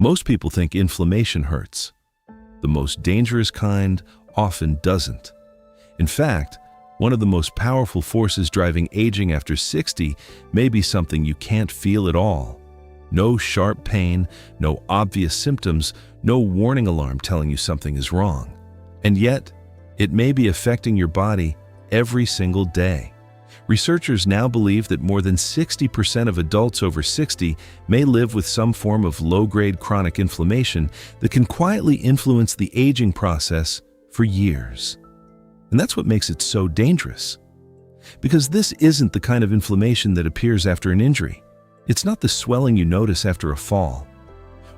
Most people think inflammation hurts. The most dangerous kind often doesn't. In fact, one of the most powerful forces driving aging after 60 may be something you can't feel at all. No sharp pain, no obvious symptoms, no warning alarm telling you something is wrong. And yet, it may be affecting your body every single day. Researchers now believe that more than 60% of adults over 60 may live with some form of low-grade chronic inflammation that can quietly influence the aging process for years. And that's what makes it so dangerous. Because this isn't the kind of inflammation that appears after an injury. It's not the swelling you notice after a fall,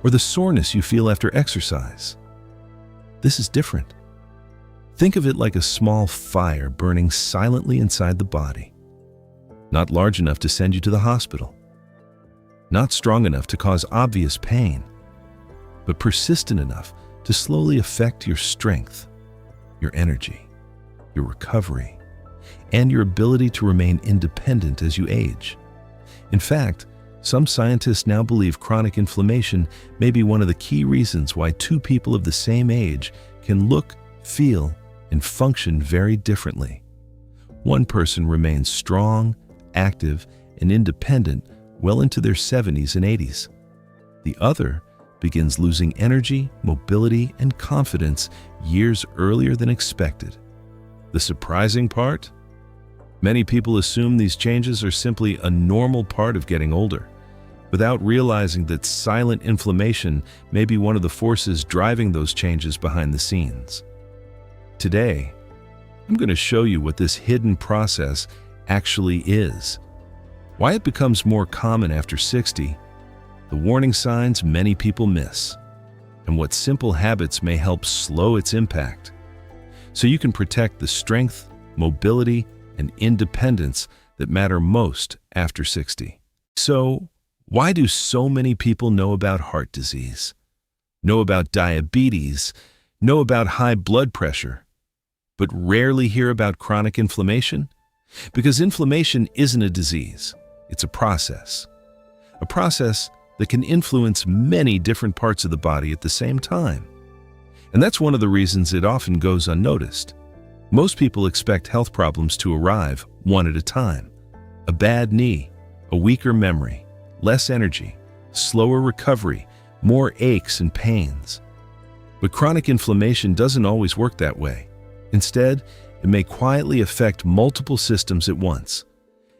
or the soreness you feel after exercise. This is different. Think of it like a small fire burning silently inside the body. Not large enough to send you to the hospital. Not strong enough to cause obvious pain, but persistent enough to slowly affect your strength, your energy, your recovery, and your ability to remain independent as you age. In fact, some scientists now believe chronic inflammation may be one of the key reasons why two people of the same age can look, feel, and function very differently. One person remains strong, active, and independent well into their 70s and 80s. The other begins losing energy, mobility, and confidence years earlier than expected. The surprising part? Many people assume these changes are simply a normal part of getting older, without realizing that silent inflammation may be one of the forces driving those changes behind the scenes. Today, I'm going to show you what this hidden process actually is, why it becomes more common after 60, the warning signs many people miss, and what simple habits may help slow its impact, so you can protect the strength, mobility, and independence that matter most after 60. So, why do so many people know about heart disease, know about diabetes, know about high blood pressure, but rarely hear about chronic inflammation? Because inflammation isn't a disease, it's a process. A process that can influence many different parts of the body at the same time. And that's one of the reasons it often goes unnoticed. Most people expect health problems to arrive one at a time. A bad knee, a weaker memory, less energy, slower recovery, more aches and pains. But chronic inflammation doesn't always work that way. Instead, it may quietly affect multiple systems at once.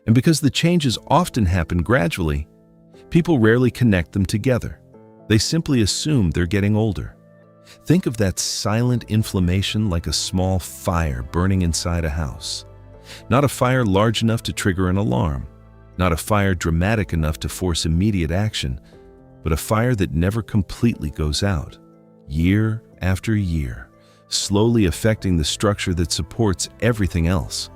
And because the changes often happen gradually, people rarely connect them together. They simply assume they're getting older. Think of that silent inflammation like a small fire burning inside a house. Not a fire large enough to trigger an alarm, not a fire dramatic enough to force immediate action, but a fire that never completely goes out, year after year, slowly affecting the structure that supports everything else.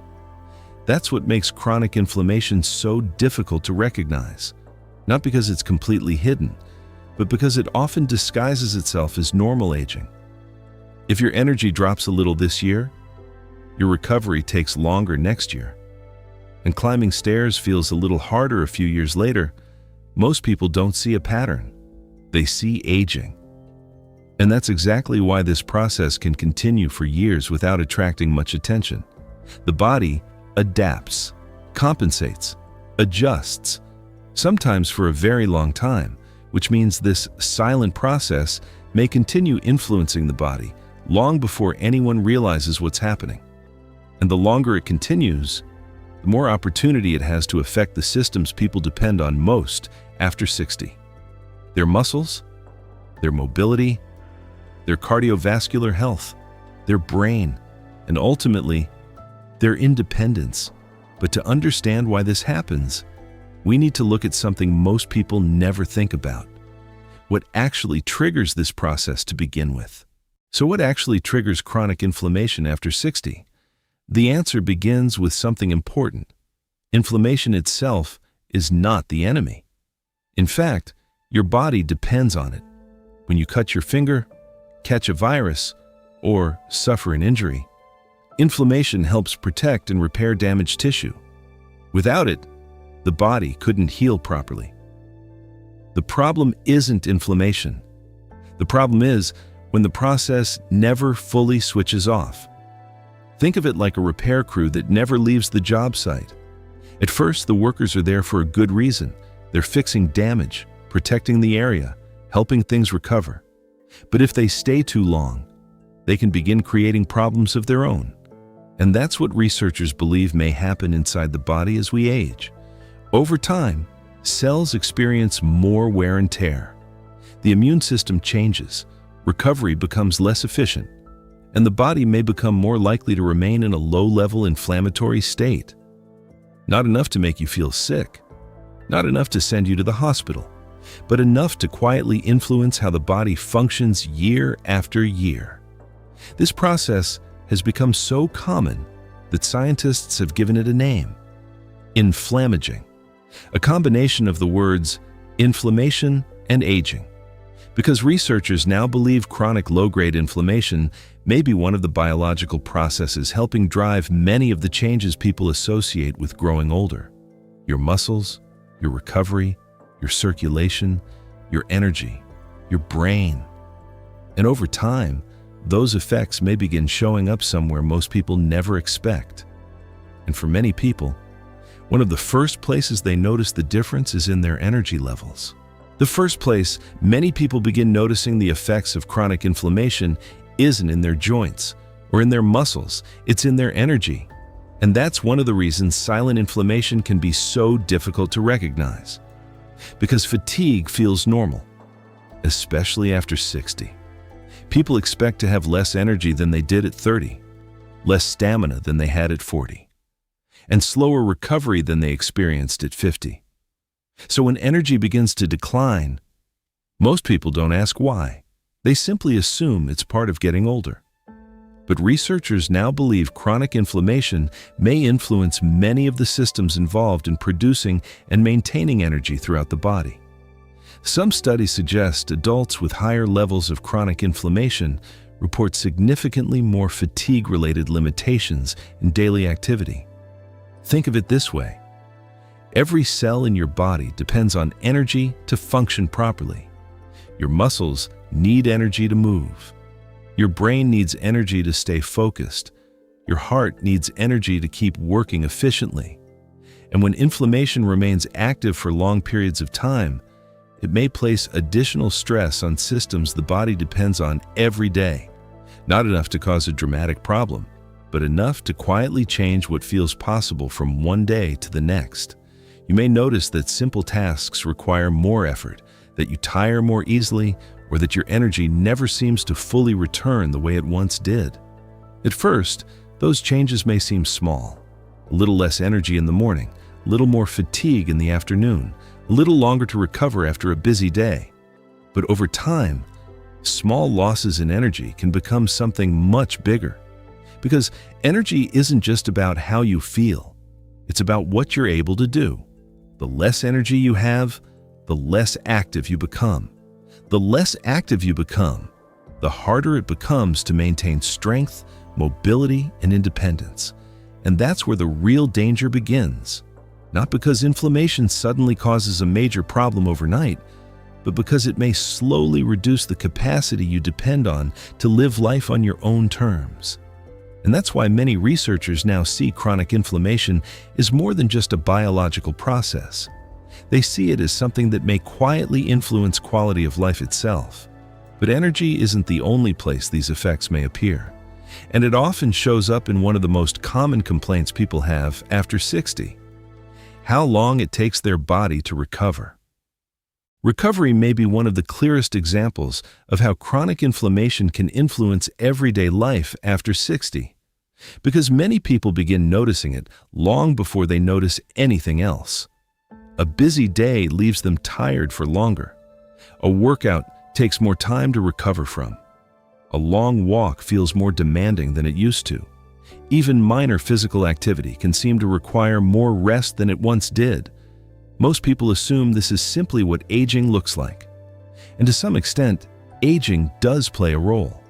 That's what makes chronic inflammation so difficult to recognize, not because it's completely hidden, but because it often disguises itself as normal aging. If your energy drops a little this year, your recovery takes longer next year. And climbing stairs feels a little harder a few years later, most people don't see a pattern. They see aging. And that's exactly why this process can continue for years without attracting much attention. The body adapts, compensates, adjusts, sometimes for a very long time, which means this silent process may continue influencing the body long before anyone realizes what's happening. And the longer it continues, the more opportunity it has to affect the systems people depend on most after 60. Their muscles, their mobility, their cardiovascular health, their brain, and ultimately, their independence. But to understand why this happens, we need to look at something most people never think about. What actually triggers this process to begin with? So what actually triggers chronic inflammation after 60? The answer begins with something important. Inflammation itself is not the enemy. In fact, your body depends on it. When you cut your finger, catch a virus, or suffer an injury, inflammation helps protect and repair damaged tissue. Without it, the body couldn't heal properly. The problem isn't inflammation, The problem is when the process never fully switches off. Think of it like a repair crew that never leaves the job site. At first, the workers are there for a good reason. They're fixing damage, protecting the area, helping things recover. But if they stay too long, they can begin creating problems of their own. And that's what researchers believe may happen inside the body as we age. Over time, cells experience more wear and tear. The immune system changes, recovery becomes less efficient, and the body may become more likely to remain in a low-level inflammatory state. Not enough to make you feel sick, not enough to send you to the hospital, but enough to quietly influence how the body functions year after year. This process has become so common that scientists have given it a name: inflammaging, a combination of the words inflammation and aging, because researchers now believe chronic low-grade inflammation may be one of the biological processes helping drive many of the changes people associate with growing older. Your muscles, your recovery, your circulation, your energy, your brain. And over time, those effects may begin showing up somewhere most people never expect. And for many people, one of the first places they notice the difference is in their energy levels. The first place many people begin noticing the effects of chronic inflammation isn't in their joints or in their muscles, it's in their energy. And that's one of the reasons silent inflammation can be so difficult to recognize. Because fatigue feels normal, especially after 60. People expect to have less energy than they did at 30, less stamina than they had at 40, and slower recovery than they experienced at 50. So when energy begins to decline, most people don't ask why. They simply assume it's part of getting older. But researchers now believe chronic inflammation may influence many of the systems involved in producing and maintaining energy throughout the body. Some studies suggest adults with higher levels of chronic inflammation report significantly more fatigue-related limitations in daily activity. Think of it this way: every cell in your body depends on energy to function properly. Your muscles need energy to move. Your brain needs energy to stay focused. Your heart needs energy to keep working efficiently. And when inflammation remains active for long periods of time, it may place additional stress on systems the body depends on every day. Not enough to cause a dramatic problem, but enough to quietly change what feels possible from one day to the next. You may notice that simple tasks require more effort, that you tire more easily, or that your energy never seems to fully return the way it once did. At first, those changes may seem small. A little less energy in the morning, a little more fatigue in the afternoon, a little longer to recover after a busy day. But over time, small losses in energy can become something much bigger. Because energy isn't just about how you feel, it's about what you're able to do. The less energy you have, the less active you become. The less active you become, the harder it becomes to maintain strength, mobility, and independence. And that's where the real danger begins. Not because inflammation suddenly causes a major problem overnight, but because it may slowly reduce the capacity you depend on to live life on your own terms. And that's why many researchers now see chronic inflammation as more than just a biological process. They see it as something that may quietly influence quality of life itself. But energy isn't the only place these effects may appear, and it often shows up in one of the most common complaints people have after 60: how long it takes their body to recover. Recovery may be one of the clearest examples of how chronic inflammation can influence everyday life after 60, because many people begin noticing it long before they notice anything else. A busy day leaves them tired for longer. A workout takes more time to recover from. A long walk feels more demanding than it used to. Even minor physical activity can seem to require more rest than it once did. Most people assume this is simply what aging looks like. And to some extent, aging does play a role.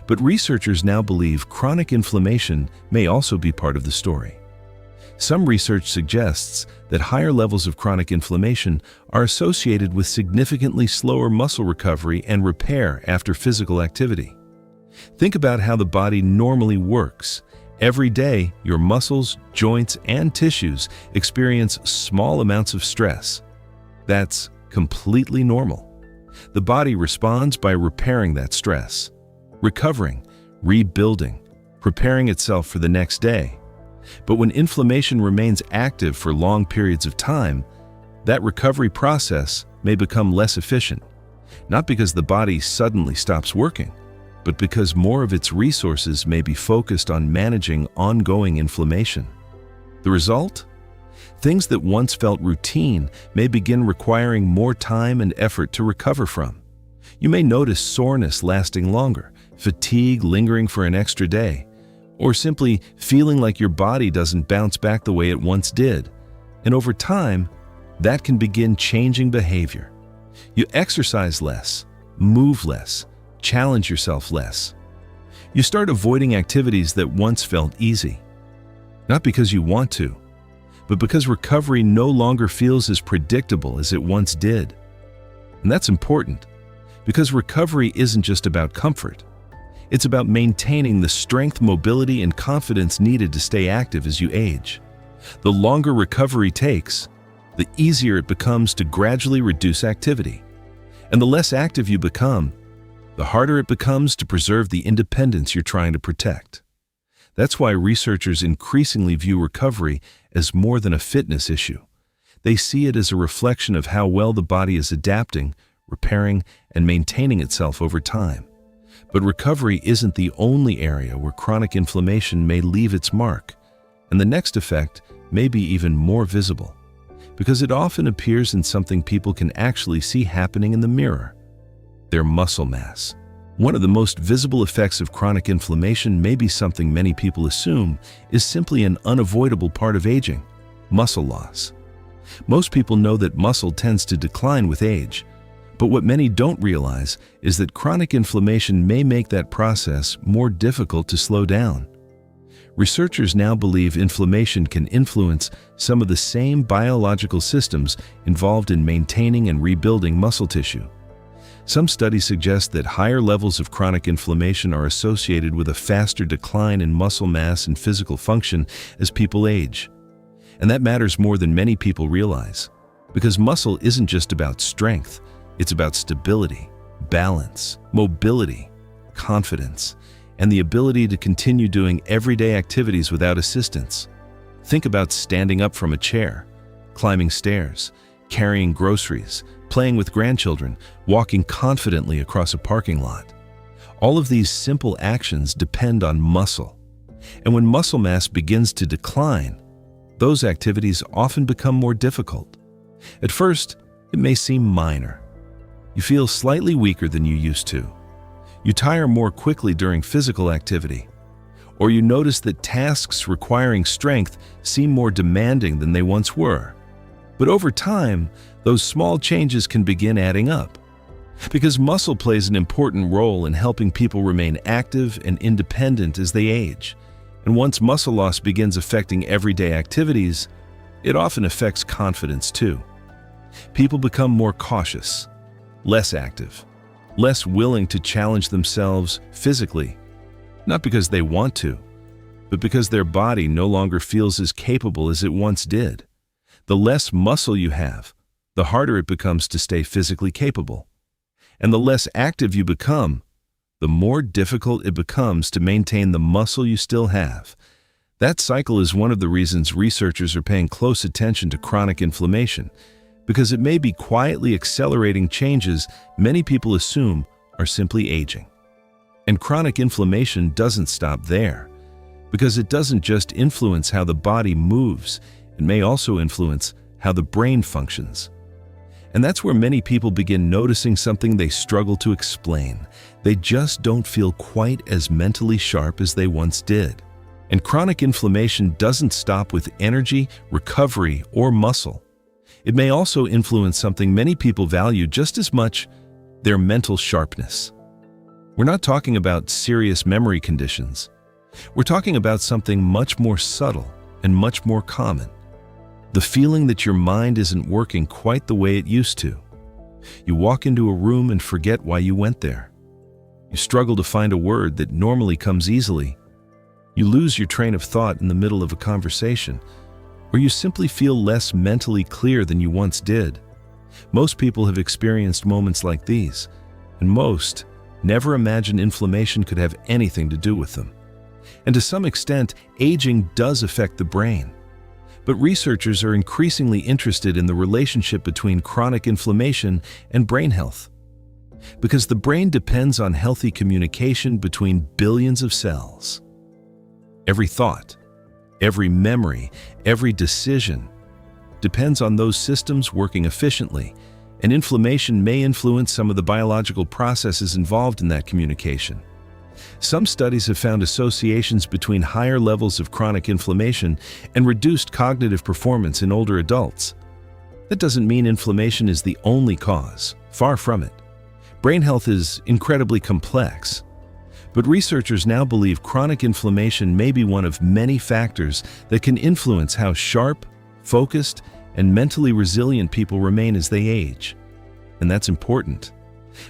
But researchers now believe chronic inflammation may also be part of the story. Some research suggests that higher levels of chronic inflammation are associated with significantly slower muscle recovery and repair after physical activity. Think about how the body normally works. Every day, your muscles, joints, and tissues experience small amounts of stress. That's completely normal. The body responds by repairing that stress, recovering, rebuilding, preparing itself for the next day. But when inflammation remains active for long periods of time, that recovery process may become less efficient, not because the body suddenly stops working, but because more of its resources may be focused on managing ongoing inflammation. The result? Things that once felt routine may begin requiring more time and effort to recover from. You may notice soreness lasting longer, fatigue lingering for an extra day, or simply feeling like your body doesn't bounce back the way it once did. And over time, that can begin changing behavior. You exercise less, move less, challenge yourself less. You start avoiding activities that once felt easy. Not because you want to, but because recovery no longer feels as predictable as it once did. And that's important, because recovery isn't just about comfort. It's about maintaining the strength, mobility, and confidence needed to stay active as you age. The longer recovery takes, the easier it becomes to gradually reduce activity. And the less active you become, the harder it becomes to preserve the independence you're trying to protect. That's why researchers increasingly view recovery as more than a fitness issue. They see it as a reflection of how well the body is adapting, repairing, and maintaining itself over time. But recovery isn't the only area where chronic inflammation may leave its mark, and the next effect may be even more visible, because it often appears in something people can actually see happening in the mirror: their muscle mass. One of the most visible effects of chronic inflammation may be something many people assume is simply an unavoidable part of aging: muscle loss. Most people know that muscle tends to decline with age, but what many don't realize is that chronic inflammation may make that process more difficult to slow down. Researchers now believe inflammation can influence some of the same biological systems involved in maintaining and rebuilding muscle tissue. Some studies suggest that higher levels of chronic inflammation are associated with a faster decline in muscle mass and physical function as people age. And that matters more than many people realize, because muscle isn't just about strength. It's about stability, balance, mobility, confidence, and the ability to continue doing everyday activities without assistance. Think about standing up from a chair, climbing stairs, carrying groceries, playing with grandchildren, walking confidently across a parking lot. All of these simple actions depend on muscle. And when muscle mass begins to decline, those activities often become more difficult. At first, it may seem minor. You feel slightly weaker than you used to. You tire more quickly during physical activity. Or you notice that tasks requiring strength seem more demanding than they once were. But over time, those small changes can begin adding up. Because muscle plays an important role in helping people remain active and independent as they age. And once muscle loss begins affecting everyday activities, it often affects confidence too. People become more cautious, less active, less willing to challenge themselves physically, not because they want to, but because their body no longer feels as capable as it once did. The less muscle you have, the harder it becomes to stay physically capable. And the less active you become, the more difficult it becomes to maintain the muscle you still have. That cycle is one of the reasons researchers are paying close attention to chronic inflammation, because it may be quietly accelerating changes many people assume are simply aging. And chronic inflammation doesn't stop there, because it doesn't just influence how the body moves, it may also influence how the brain functions. And that's where many people begin noticing something they struggle to explain. They just don't feel quite as mentally sharp as they once did. And chronic inflammation doesn't stop with energy, recovery, or muscle. It may also influence something many people value just as much: their mental sharpness. We're not talking about serious memory conditions. We're talking about something much more subtle: and much more common. The feeling that your mind isn't working quite the way it used to. You walk into a room and forget why you went there. You struggle to find a word that normally comes easily. You lose your train of thought in the middle of a conversation, or you simply feel less mentally clear than you once did. Most people have experienced moments like these, and most never imagined inflammation could have anything to do with them. And to some extent, aging does affect the brain. But researchers are increasingly interested in the relationship between chronic inflammation and brain health. Because the brain depends on healthy communication between billions of cells. Every thought, every memory, every decision depends on those systems working efficiently, and inflammation may influence some of the biological processes involved in that communication. Some studies have found associations between higher levels of chronic inflammation and reduced cognitive performance in older adults. That doesn't mean inflammation is the only cause, far from it. Brain health is incredibly complex. But researchers now believe chronic inflammation may be one of many factors that can influence how sharp, focused, and mentally resilient people remain as they age. And that's important,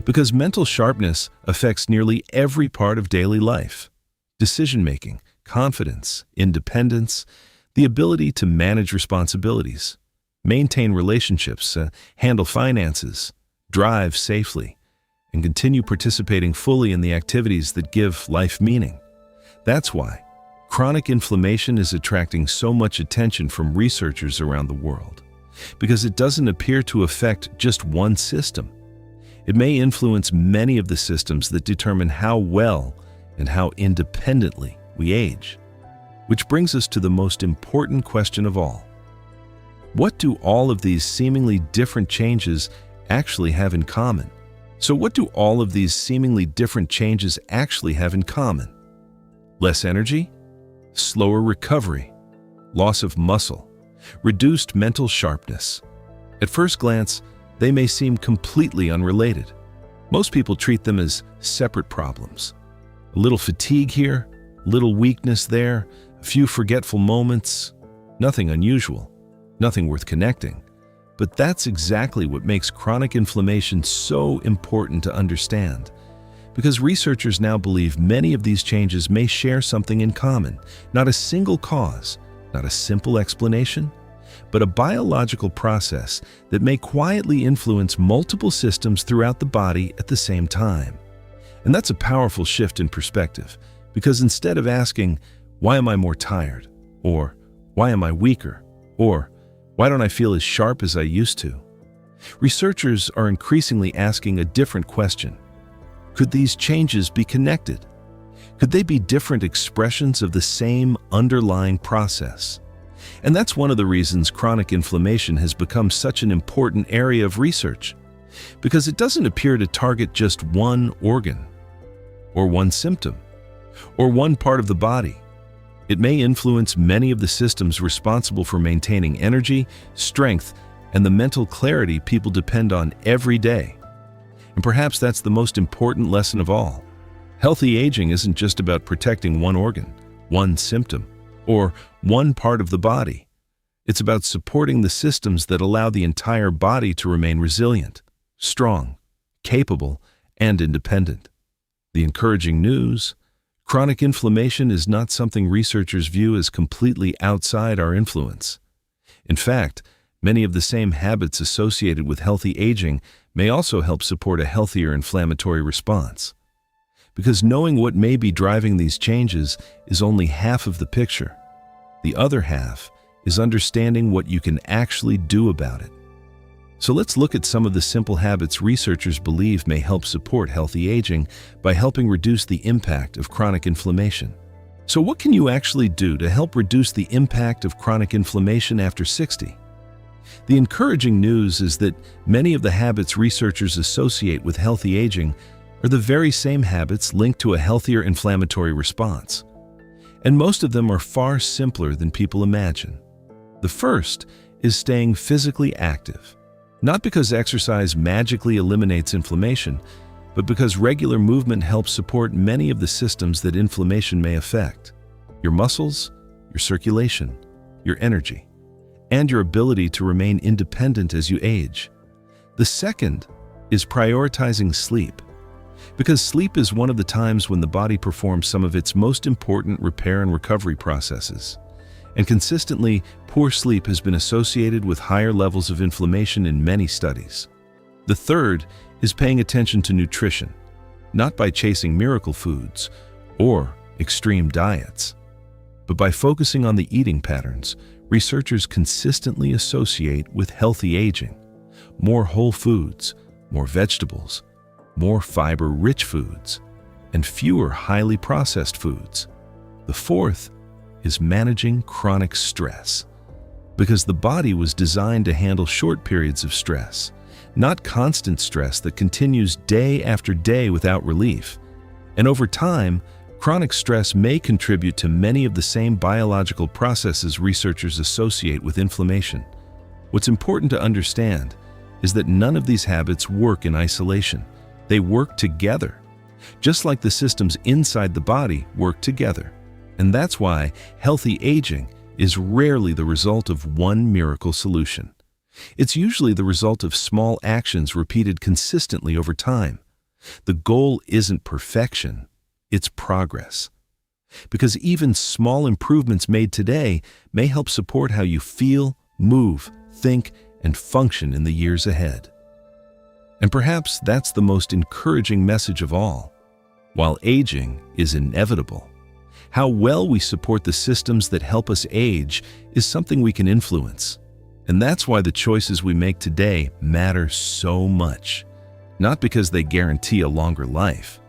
because mental sharpness affects nearly every part of daily life. Decision-making, confidence, independence, the ability to manage responsibilities, maintain relationships, handle finances, drive safely, and continue participating fully in the activities that give life meaning. That's why chronic inflammation is attracting so much attention from researchers around the world, because it doesn't appear to affect just one system. It may influence many of the systems that determine how well and how independently we age. Which brings us to the most important question of all. What do all of these seemingly different changes actually have in common? So what do all of these seemingly different changes actually have in common? Less energy? Slower recovery? Loss of muscle? Reduced mental sharpness? At first glance, they may seem completely unrelated. Most people treat them as separate problems. A little fatigue here, a little weakness there, a few forgetful moments. Nothing unusual, nothing worth connecting. But that's exactly what makes chronic inflammation so important to understand. Because researchers now believe many of these changes may share something in common. Not a single cause, not a simple explanation, but a biological process that may quietly influence multiple systems throughout the body at the same time. And that's a powerful shift in perspective, because instead of asking, "Why am I more tired?" or "Why am I weaker?" or "Why don't I feel as sharp as I used to?" researchers are increasingly asking a different question. Could these changes be connected? Could they be different expressions of the same underlying process? And that's one of the reasons chronic inflammation has become such an important area of research, because it doesn't appear to target just one organ, or one symptom, or one part of the body. It may influence many of the systems responsible for maintaining energy, strength, and the mental clarity people depend on every day. And perhaps that's the most important lesson of all. Healthy aging isn't just about protecting one organ, one symptom, or one part of the body. It's about supporting the systems that allow the entire body to remain resilient, strong, capable, and independent. The encouraging news: chronic inflammation is not something researchers view as completely outside our influence. In fact, many of the same habits associated with healthy aging may also help support a healthier inflammatory response. Because knowing what may be driving these changes is only half of the picture. The other half is understanding what you can actually do about it. So let's look at some of the simple habits researchers believe may help support healthy aging by helping reduce the impact of chronic inflammation. So what can you actually do to help reduce the impact of chronic inflammation after 60? The encouraging news is that many of the habits researchers associate with healthy aging are the very same habits linked to a healthier inflammatory response. And most of them are far simpler than people imagine. The first is staying physically active. Not because exercise magically eliminates inflammation, but because regular movement helps support many of the systems that inflammation may affect. Your muscles, your circulation, your energy, and your ability to remain independent as you age. The second is prioritizing sleep, because sleep is one of the times when the body performs some of its most important repair and recovery processes. And consistently, poor sleep has been associated with higher levels of inflammation in many studies. The third is paying attention to nutrition, not by chasing miracle foods or extreme diets, but by focusing on the eating patterns researchers consistently associate with healthy aging: more whole foods, more vegetables, more fiber-rich foods, and fewer highly processed foods. The fourth is managing chronic stress, because the body was designed to handle short periods of stress, not constant stress that continues day after day without relief. And over time, chronic stress may contribute to many of the same biological processes researchers associate with inflammation. What's important to understand is that none of these habits work in isolation. They work together, just like the systems inside the body work together. And that's why healthy aging is rarely the result of one miracle solution. It's usually the result of small actions repeated consistently over time. The goal isn't perfection, it's progress. Because even small improvements made today may help support how you feel, move, think, and function in the years ahead. And perhaps that's the most encouraging message of all. While aging is inevitable, how well we support the systems that help us age is something we can influence. And that's why the choices we make today matter so much. Not because they guarantee a longer life,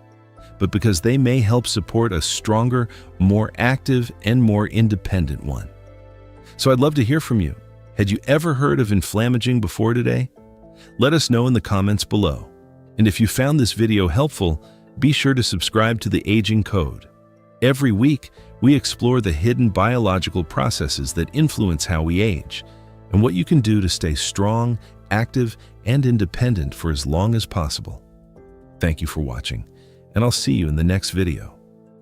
but because they may help support a stronger, more active, and more independent one. So I'd love to hear from you. Had you ever heard of Inflammaging before today? Let us know in the comments below. And if you found this video helpful, be sure to subscribe to the Aging Code. Every week, we explore the hidden biological processes that influence how we age, and what you can do to stay strong, active, and independent for as long as possible. Thank you for watching, and I'll see you in the next video.